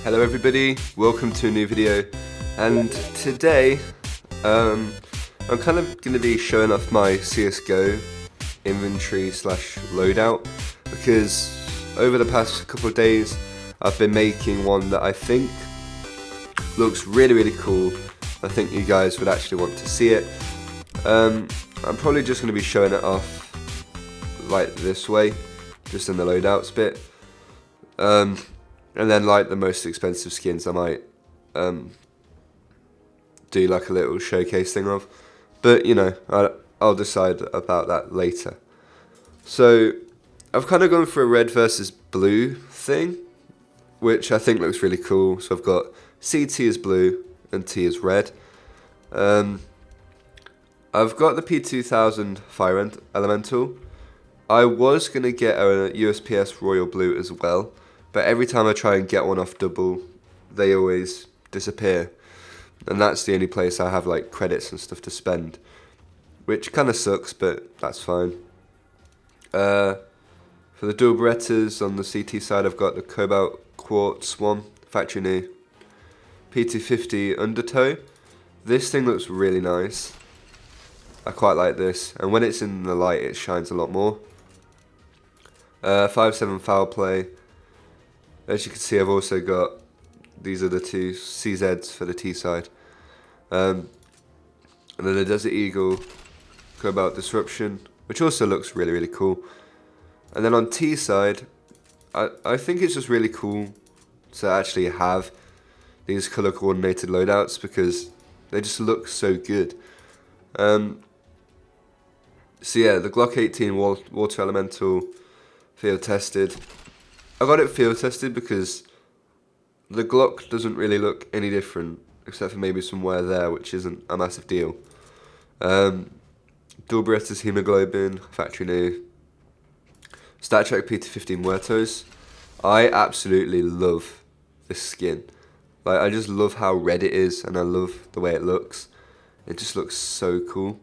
Hello everybody, welcome to a new video, and today I'm kind of going to be showing off my CSGO inventory slash loadout, because over the past couple of days I've been making one that I think looks really cool. I think you guys would actually want to see it. I'm probably just going to be showing it off like this way, just in the loadouts bit. And then like the most expensive skins I might do like a little showcase thing of. But you know, I'll decide about that later. So I've kind of gone for a red versus blue thing, which I think looks really cool. So I've got CT as blue and T as red. I've got the P2000 Fire Elemental. I was going to get a USPS Royal Blue as well, but every time I try and get one off double, they always disappear. And that's the only place I have like credits and stuff to spend, which kind of sucks, but that's fine. For the dual Berettas on the CT side, I've got the Cobalt Quartz one, factory new. P250 Undertow. This thing looks really nice. I quite like this, and when it's in the light it shines a lot more. 5.7 Foul Play. As you can see, I've also got, these are the two CZs for the T side. And then the Desert Eagle Cobalt Disruption, which also looks really cool. And then on T side, I think it's just really cool to actually have these color coordinated loadouts, because they just look so good. So yeah, the Glock 18 Water Elemental field tested. I got it field tested because the Glock doesn't really look any different, except for maybe some wear there, which isn't a massive deal. Dual Beretta's Hemoglobin, factory new. Stattrak P250 Muertos. I absolutely love this skin. Like, I just love how red it is, and I love the way it looks. It just looks so cool.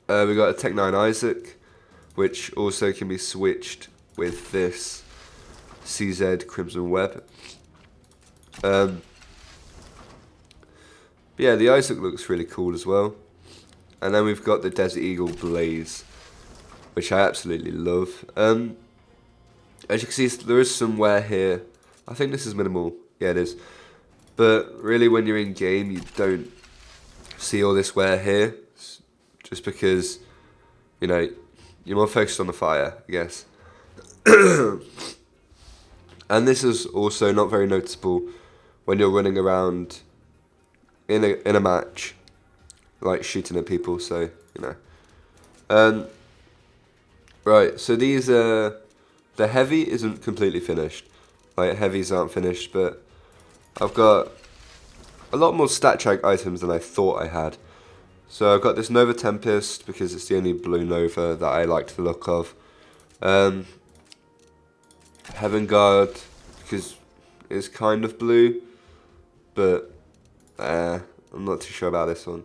We got a Tech 9 Isaac, which also can be switched with this CZ Crimson Web. Yeah, the Isaac looks really cool as well. And then we've got the Desert Eagle Blaze, which I absolutely love. As you can see, there is some wear here. I think this is minimal. Yeah, it is. But really, when you're in game, you don't see all this wear here, just because, you know, you're more focused on the fire, I guess. And this is also not very noticeable when you're running around in a match, like shooting at people. So you know. Right. So these the heavy isn't completely finished. Like, heavies aren't finished, but I've got a lot more Stattrak items than I thought I had. So I've got this Nova Tempest, because it's the only blue Nova that I like the look of. Heaven Guard, because it's kind of blue, but I'm not too sure about this one.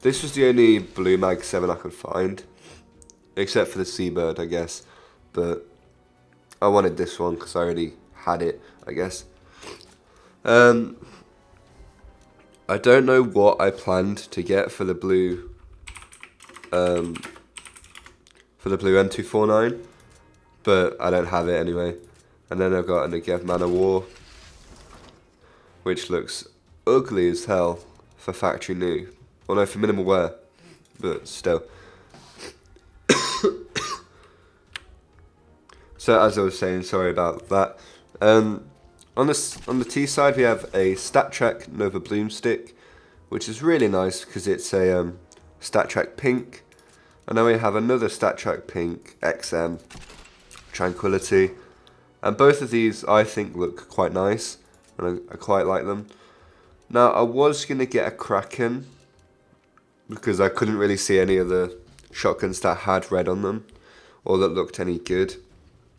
This was the only blue Mag 7 I could find, except for the Seabird, I guess. But I wanted this one because I already had it, I guess. I don't know what I planned to get for the blue M249, but I don't have it anyway. And then I've got a Negev Man of War, which looks ugly as hell for factory new. Well, no, for minimal wear, but still. So as I was saying, sorry about that. On the T side, we have a Stattrak Nova Bloomstick, which is really nice because it's a Stattrak Pink. And then we have another Stattrak Pink XM Tranquility. And both of these I think look quite nice, and I quite like them. Now, I was going to get a Kraken, because I couldn't really see any of the shotguns that had red on them, or that looked any good.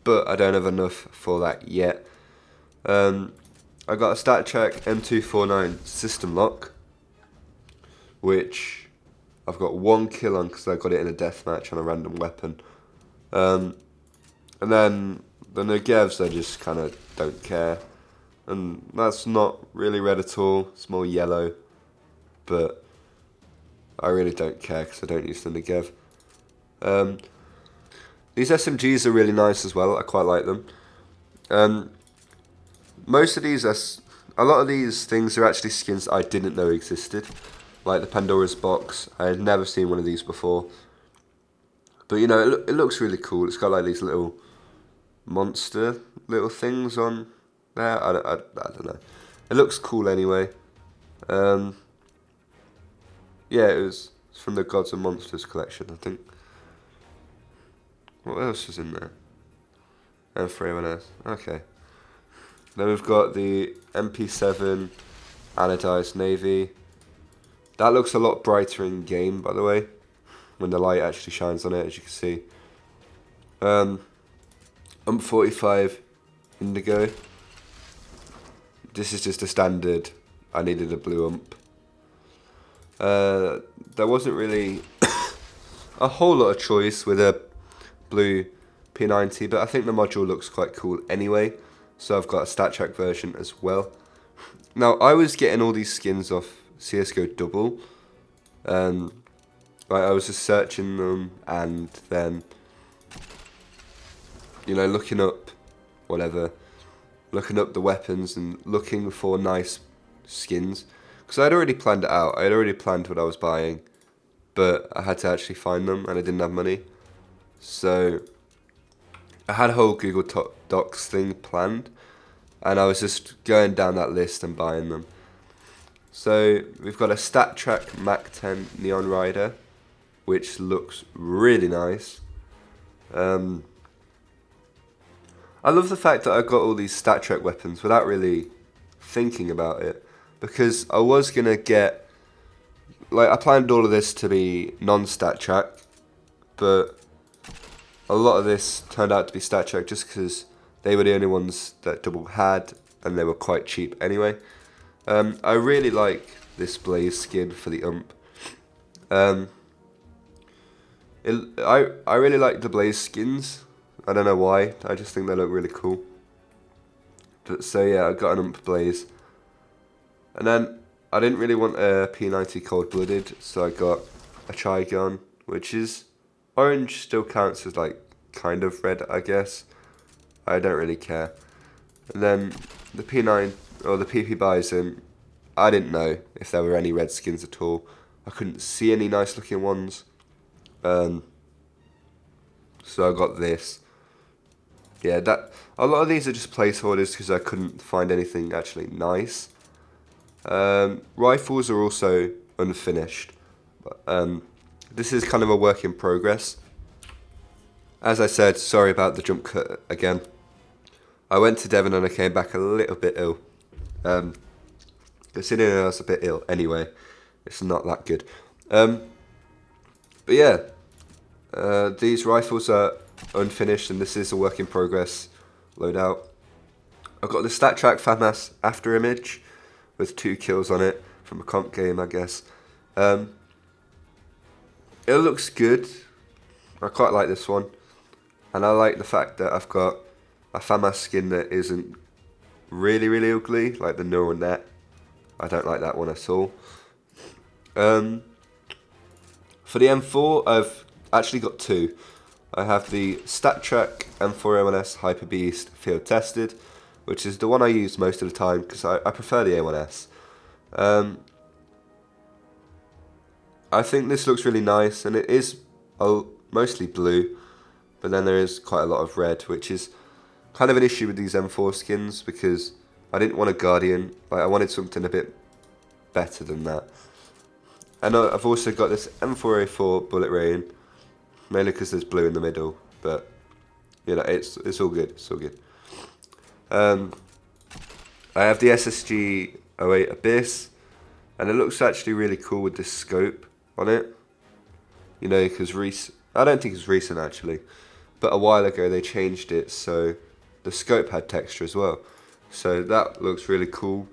But I don't have enough for that yet. I got a Stattrak M249 System Lock, which I've got 1 kill on because I got it in a deathmatch on a random weapon. And then the Negevs I just kind of don't care. And that's not really red at all, it's more yellow. But I really don't care because I don't use the Negev. These SMGs are really nice as well, I quite like them. Most of these, a lot of these things are actually skins I didn't know existed. Like the Pandora's Box, I had never seen one of these before. But you know, it looks really cool. It's got like these little monster little things on there. I don't know. It looks cool anyway. Yeah, it's from the Gods and Monsters collection, I think. What else is in there? M3 Okay. Then we've got the Mp7 Anodized Navy. That looks a lot brighter in game, by the way, when the light actually shines on it, as you can see. Ump45 Indigo. This is just a standard. I needed a blue ump. There wasn't really a whole lot of choice with a blue P90, but I think the module looks quite cool anyway. So I've got a Stattrak version as well. Now I was getting all these skins off CSGO Double. I was just searching them and then, you know, looking up the weapons and looking for nice skins. Because I'd already planned it out. I had already planned what I was buying, but I had to actually find them and I didn't have money. So I had a whole Google Docs thing planned and I was just going down that list and buying them. So we've got a Stattrak Mach 10 Neon Rider, which looks really nice. I love the fact that I got all these Stattrak weapons without really thinking about it, because I was going to get, like, I planned all of this to be non-Stattrak, but a lot of this turned out to be Stattrak just because they were the only ones that Double had and they were quite cheap anyway. I really like this Blaze skin for the ump. I really like the Blaze skins. I don't know why, I just think they look really cool. But, so yeah, I got an ump Blaze. And then I didn't really want a P90 Cold Blooded, so I got a Trigon, which is orange, still counts as like kind of red, I guess. I don't really care. And then the P9 or the PP Bison, I didn't know if there were any red skins at all. I couldn't see any nice looking ones. So I got this. Yeah, that a lot of these are just placeholders because I couldn't find anything actually nice. Rifles are also unfinished. This is kind of a work in progress. As I said, sorry about the jump cut again. I went to Devon and I came back a little bit ill. Considering I was a bit ill anyway, it's not that good. But yeah, these rifles are unfinished and this is a work in progress loadout. I've got the Stattrak FAMAS after image with 2 kills on it from a comp game, I guess. It looks good. I quite like this one. And I like the fact that I've got a FAMAS skin that isn't really, really ugly, like the neural net. I don't like that one at all. For the M4, I've actually got 2. I have the Stattrak M4A1S Hyper Beast Field Tested, which is the one I use most of the time because I prefer the A1S. I think this looks really nice, and it is mostly blue, but then there is quite a lot of red, which is kind of an issue with these M4 skins because I didn't want a Guardian. Like, I wanted something a bit better than that. And I've also got this M4A4 Bullet Rain, mainly because there's blue in the middle, but you know, it's all good. It's all good. I have the SSG 08 Abyss, and it looks actually really cool with this scope on it. You know, because I don't think it's recent actually, but a while ago they changed it so the scope had texture as well. So that looks really cool.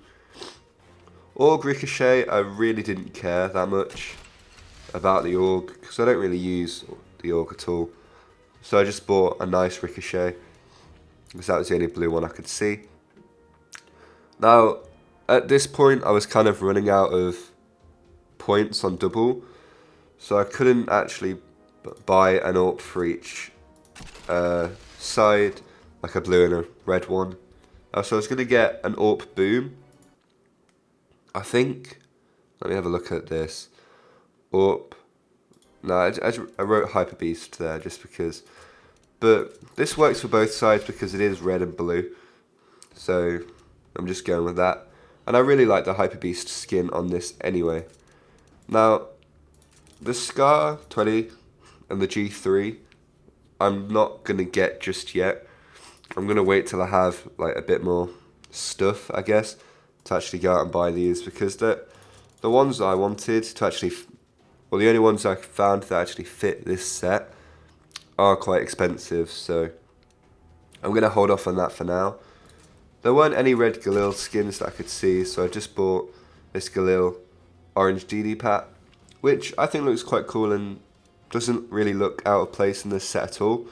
Org Ricochet, I really didn't care that much about the Org because I don't really use the Org at all. So I just bought a nice Ricochet. because that was the only blue one I could see. Now, at this point, I was kind of running out of points on double, so I couldn't actually buy an AWP for each side, like a blue and a red one. So I was going to get an AWP boom, I think. Let me have a look at this. AWP. No, I wrote Hyper Beast there just because. But this works for both sides because it is red and blue. So I'm just going with that. And I really like the Hyper Beast skin on this anyway. Now, the Scar 20 and the G3, I'm not going to get just yet. I'm going to wait till I have like a bit more stuff, I guess, to actually go out and buy these, because the ones that I wanted to actually, well, the only ones I found that actually fit this set are quite expensive, so I'm going to hold off on that for now. There weren't any red Galil skins that I could see, so I just bought this Galil orange DD pack, which I think looks quite cool and doesn't really look out of place in this set at all.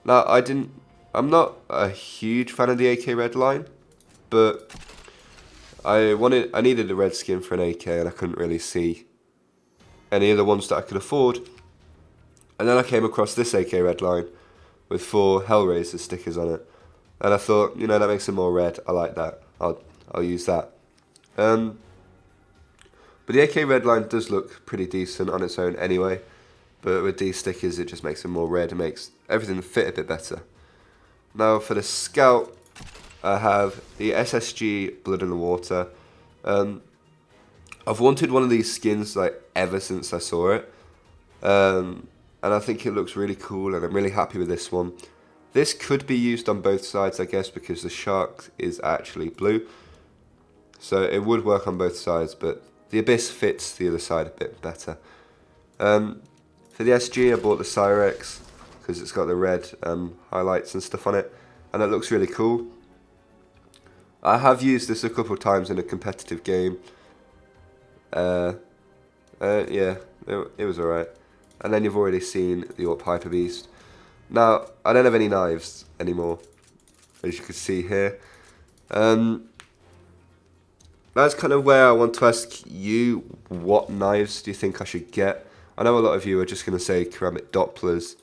Now, I'm not a huge fan of the AK red line, but I needed a red skin for an AK and I couldn't really see any of the ones that I could afford. And then I came across this AK red line with 4 Hellraiser stickers on it. And I thought, you know, that makes it more red. I like that. I'll use that. But the AK red line does look pretty decent on its own anyway. But with these stickers, it just makes it more red. It makes everything fit a bit better. Now for the Scout, I have the SSG Blood in the Water. I've wanted one of these skins like ever since I saw it. And I think it looks really cool, and I'm really happy with this one. This could be used on both sides, I guess, because the shark is actually blue. So it would work on both sides, but the Abyss fits the other side a bit better. For the SG, I bought the Cyrex because it's got the red highlights and stuff on it, and it looks really cool. I have used this a couple of times in a competitive game. Yeah, it was alright. And then you've already seen the AWP Hyper Beast. Now, I don't have any knives anymore, as you can see here. That's kind of where I want to ask you, what knives do you think I should get? I know a lot of you are just going to say ceramic Dopplers,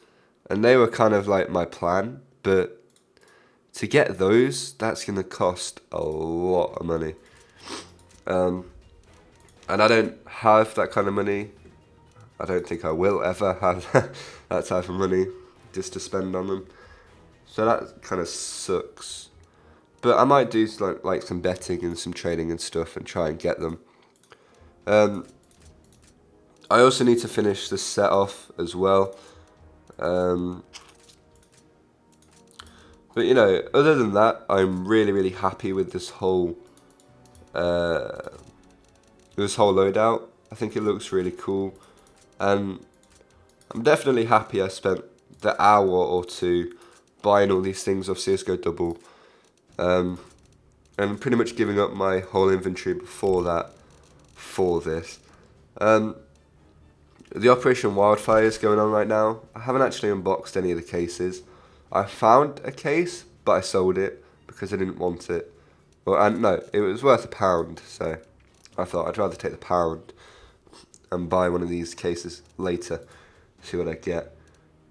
and they were kind of like my plan, but to get those, that's going to cost a lot of money. And I don't have that kind of money. I don't think I will ever have that type of money just to spend on them. So that kind of sucks. But I might do like some betting and some trading and stuff and try and get them. I also need to finish the set off as well. But you know, other than that, I'm really, really happy with this whole loadout. I think it looks really cool. And I'm definitely happy I spent the hour or two buying all these things off CSGO Double. And pretty much giving up my whole inventory before that for this. The Operation Wildfire is going on right now. I haven't actually unboxed any of the cases. I found a case, but I sold it because I didn't want it. Well, no, it was worth £1, so I thought I'd rather take the £1 and buy one of these cases later, see what I get.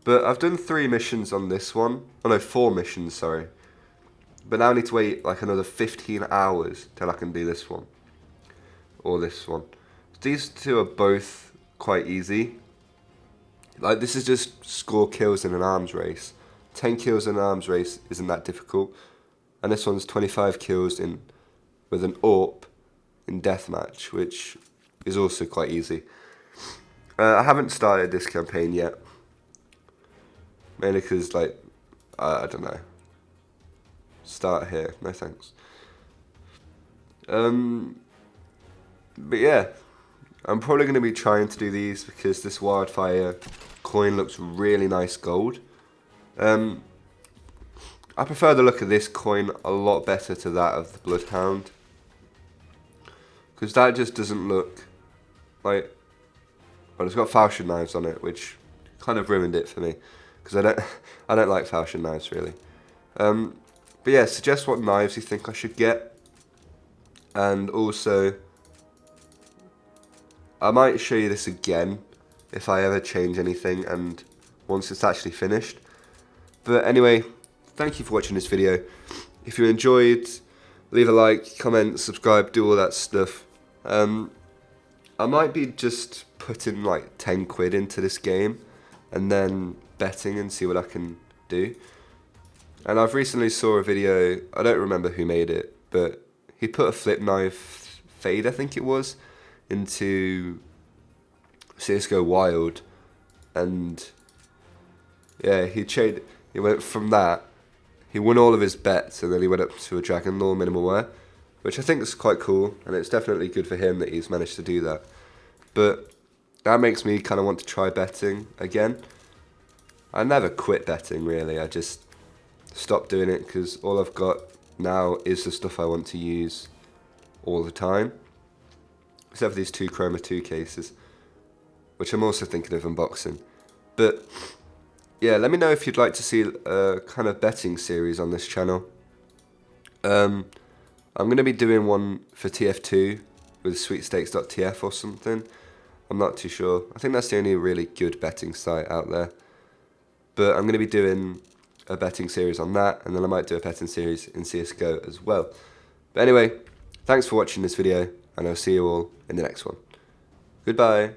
But I've done 3 missions on this one. Oh no, 4 missions, sorry. But now I need to wait like another 15 hours till I can do this one. Or this one. These two are both quite easy. Like, this is just score kills in an arms race. 10 kills in an arms race isn't that difficult. And this one's 25 kills with an AWP in deathmatch, which is also quite easy. I haven't started this campaign yet. Mainly because, like, I don't know. Start here. No thanks. But yeah, I'm probably going to be trying to do these because this wildfire coin looks really nice gold. I prefer the look of this coin a lot better to that of the Bloodhound, because that just doesn't look like, well, it's got falchion knives on it, which kind of ruined it for me, because I don't like falchion knives really. But yeah, suggest what knives you think I should get. And also, I might show you this again if I ever change anything and once it's actually finished. But anyway, thank you for watching this video. If you enjoyed, leave a like, comment, subscribe, do all that stuff. I might be just putting like 10 quid into this game and then betting and see what I can do. And I've recently saw a video, I don't remember who made it, but he put a flip knife fade, I think it was, into CSGO Wild, and yeah, he went from that, he won all of his bets, and then he went up to a Dragon Lore minimal wear, which I think is quite cool, and it's definitely good for him that he's managed to do that. But that makes me kind of want to try betting again. I never quit betting really, I just stopped doing it because all I've got now is the stuff I want to use all the time. Except for these 2 Chroma 2 cases, which I'm also thinking of unboxing. But yeah, let me know if you'd like to see a kind of betting series on this channel. I'm going to be doing one for TF2 with sweepstakes.tf or something. I'm not too sure. I think that's the only really good betting site out there. But I'm going to be doing a betting series on that, and then I might do a betting series in CSGO as well. But anyway, thanks for watching this video, and I'll see you all in the next one. Goodbye.